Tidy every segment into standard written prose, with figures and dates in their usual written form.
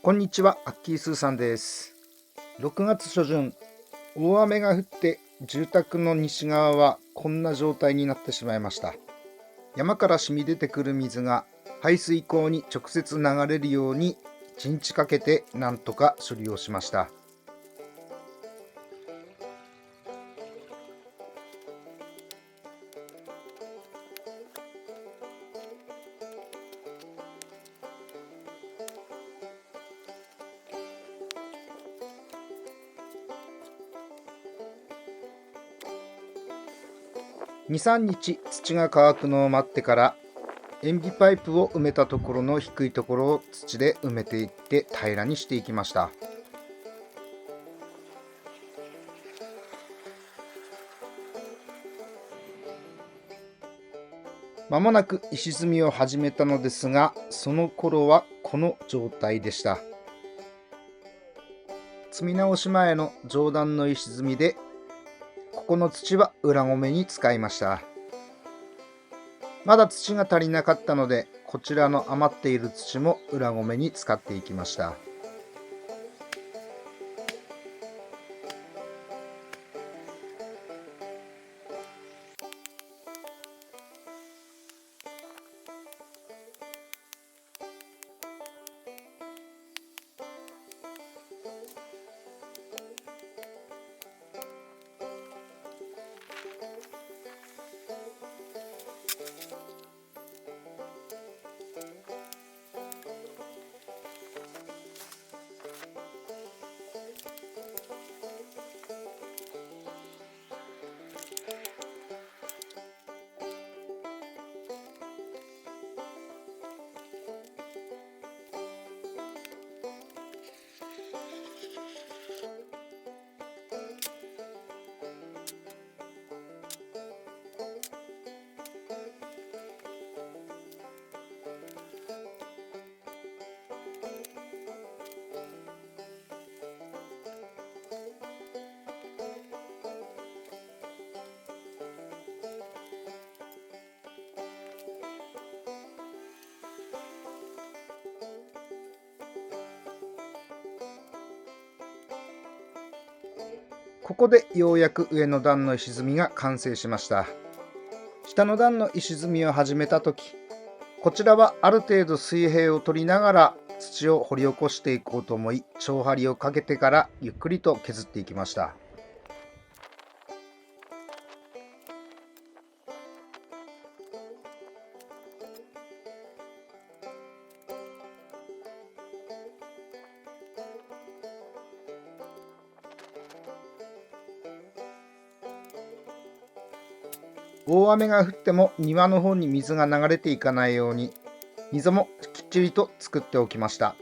こんにちは、アッキースーさんです。6月初旬、大雨が降って住宅の西側はこんな状態になってしまいました。山から染み出てくる水が排水溝に直接流れるように1日かけてなんとか処理をしました。2、3日土が乾くのを待ってから塩ビパイプを埋めたところの低いところを土で埋めていって平らにしていきました。まもなく石積みを始めたのですが、その頃はこの状態でした。積み直し前の上段の石積みで、ここの土は裏ごめに使いました。まだ土が足りなかったので、こちらの余っている土も裏ごめに使っていきました。ここでようやく上の段の石積みが完成しました。下の段の石積みを始めたとき、こちらはある程度水平を取りながら土を掘り起こしていこうと思い、長針をかけてからゆっくりと削っていきました。大雨が降っても庭の方に水が流れていかないように、溝もきっちりと作っておきました。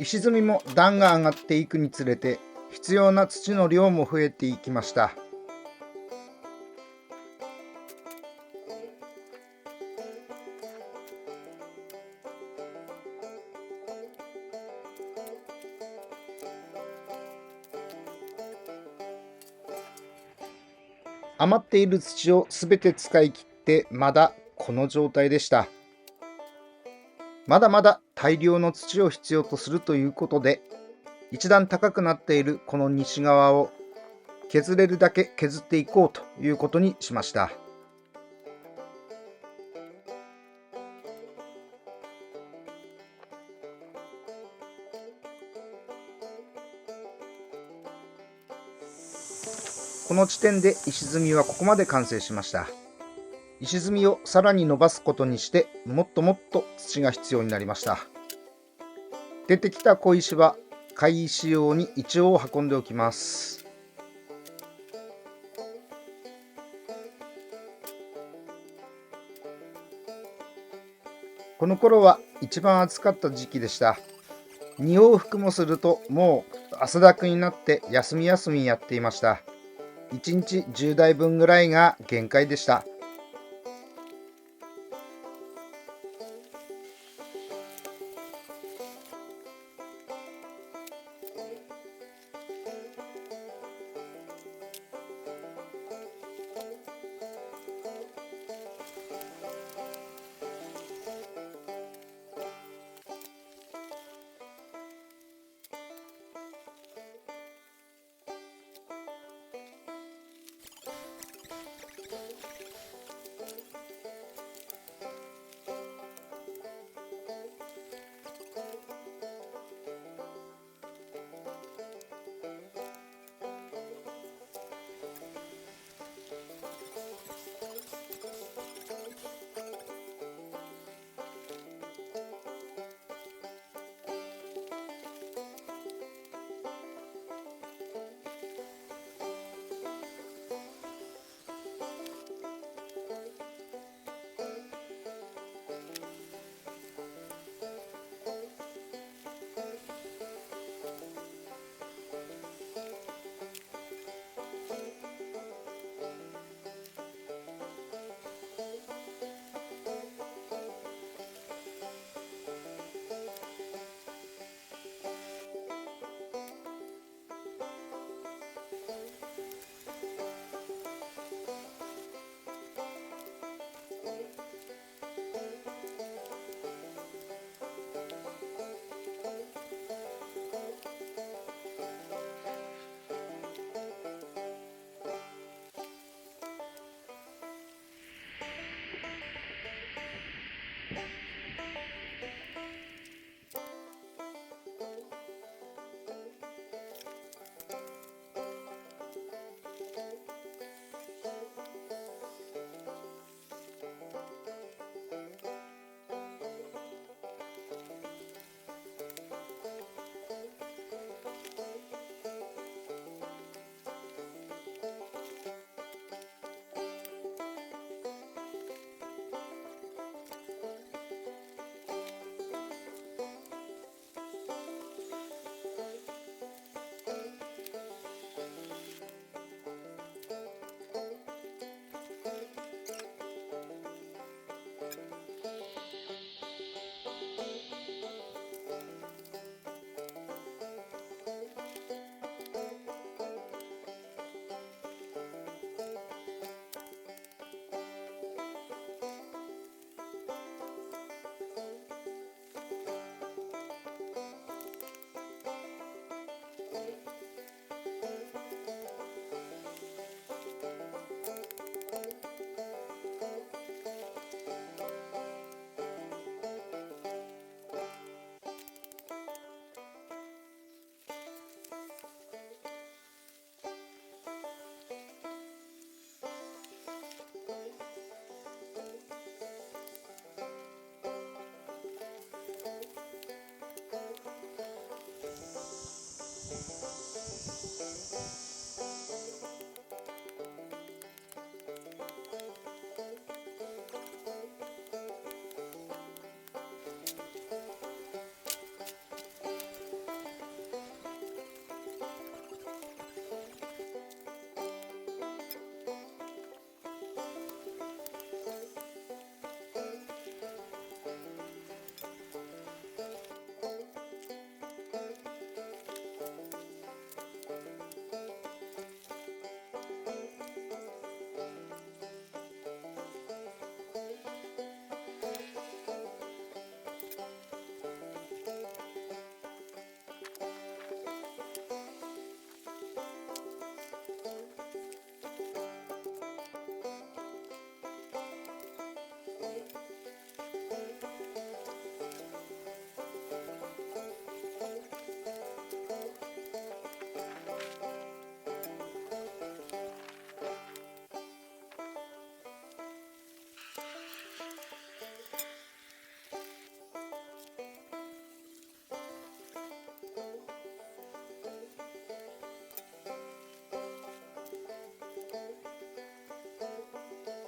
石積みも段が上がっていくにつれて必要な土の量も増えていきました。余っている土をすべて使い切ってまだこの状態でした。まだまだ大量の土を必要とするということで、一段高くなっているこの西側を削れるだけ削っていこうということにしました。この地点で石積みはここまで完成しました。石積みをさらに伸ばすことにしてもっともっと土が必要になりました。出てきた小石は貝石用に一応運んでおきます。この頃は一番暑かった時期でした。2往復もするともう汗だくになって休み休みやっていました。1日10台分ぐらいが限界でした。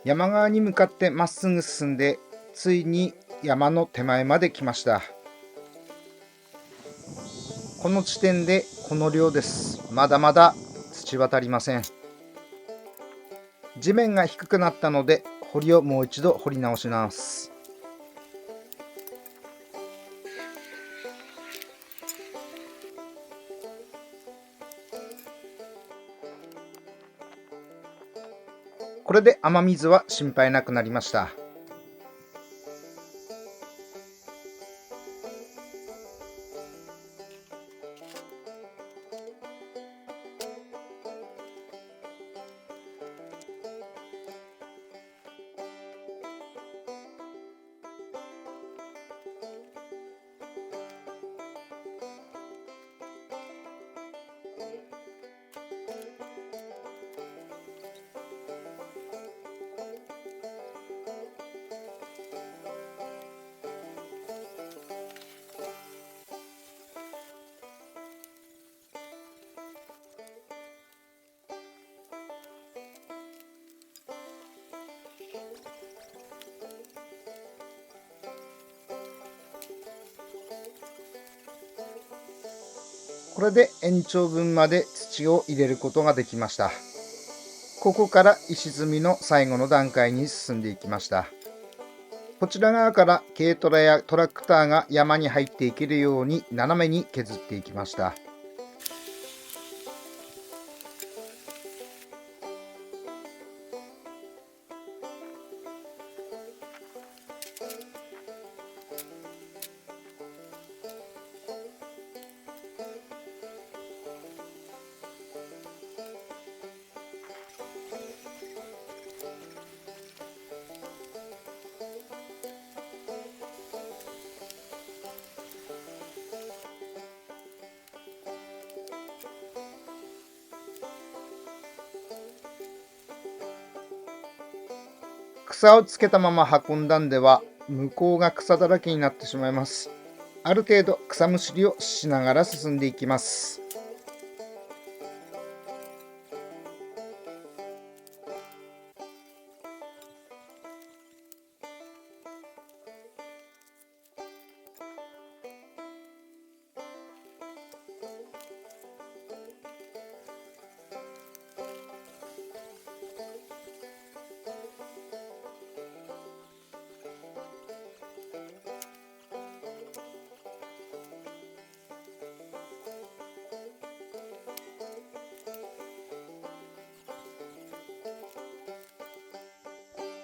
山側に向かってまっすぐ進んで、ついに山の手前まで来ました。この地点でこの量です。まだまだ土は足りません。地面が低くなったので、堀をもう一度掘り直します。これで雨水は心配なくなりました。これで延長分まで土を入れることができました。ここから石積みの最後の段階に進んでいきました。こちら側から軽トラやトラクターが山に入っていけるように斜めに削っていきました。草をつけたまま運んだんでは向こうが草だらけになってしまいます。ある程度草むしりをしながら進んでいきます。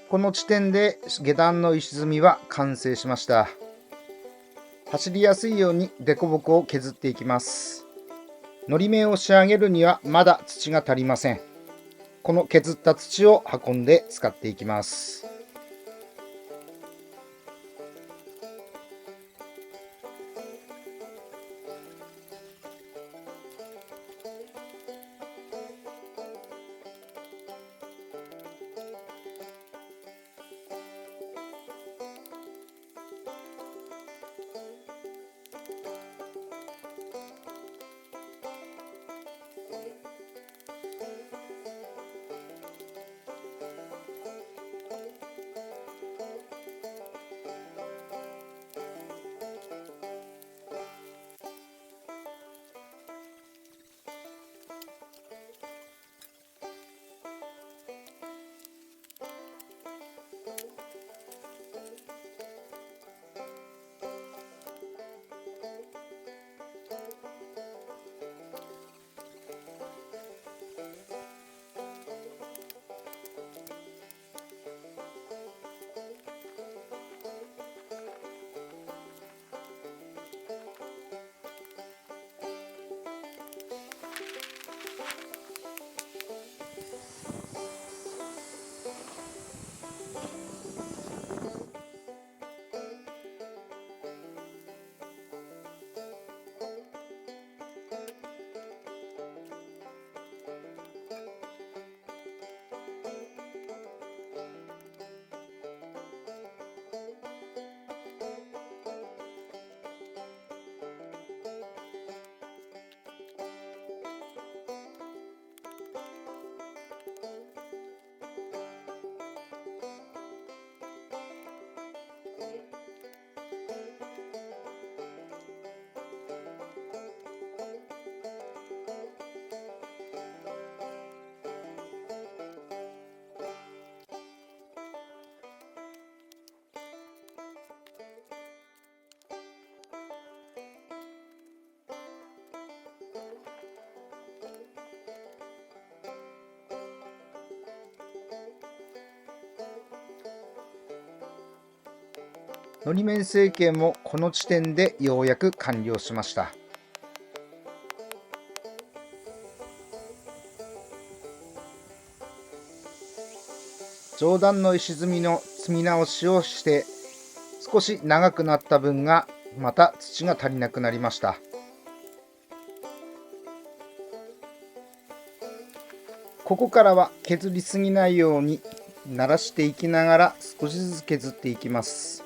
この地点で下段の石積みは完成しました。走りやすいように凸凹を削っていきます。のり面を仕上げるにはまだ土が足りません。この削った土を運んで使っていきます。のり面成形もこの地点でようやく完了しました。上段の石積みの積み直しをして少し長くなった分がまた土が足りなくなりました。ここからは削りすぎないように慣らしていきながら少しずつ削っていきます。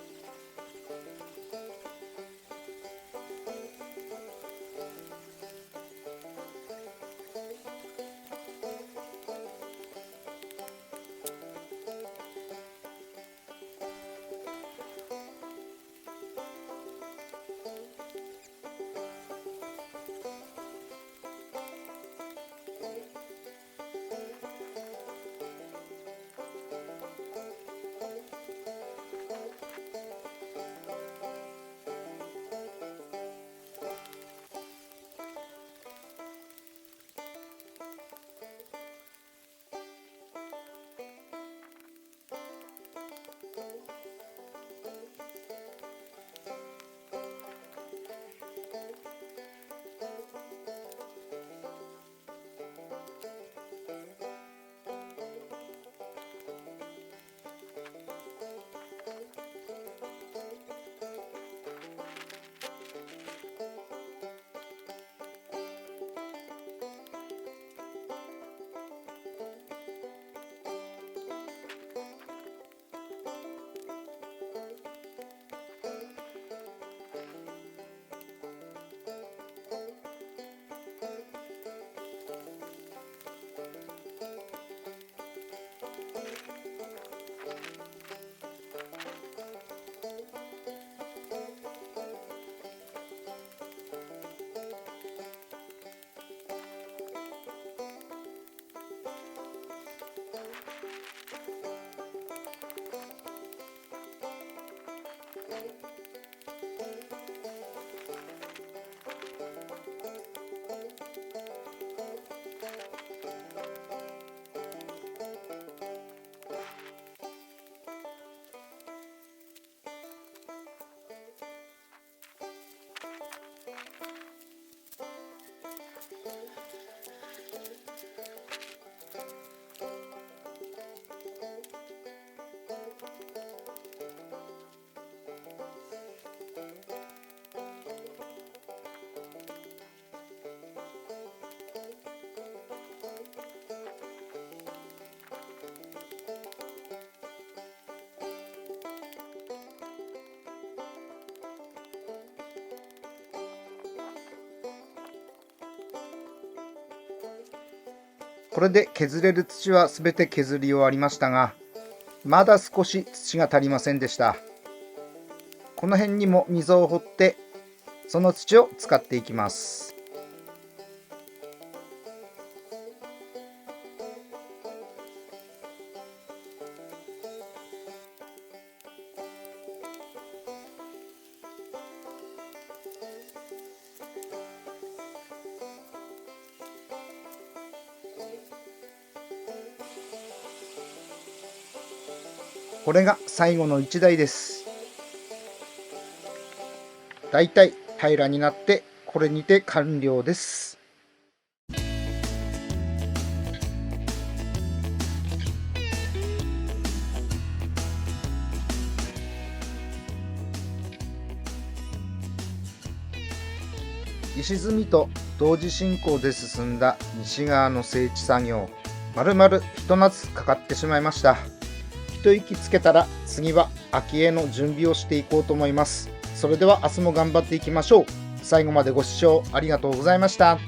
これで削れる土はすべて削り終わりましたが、まだ少し土が足りませんでした。この辺にも溝を掘ってその土を使っていきます。これが最後の1台です。だいたい平らになってこれにて完了です。石積みと同時進行で進んだ西側の整地作業、まるまる一夏かかってしまいました。一息つけたら次は秋への準備をしていこうと思います。それでは明日も頑張っていきましょう。最後までご視聴ありがとうございました。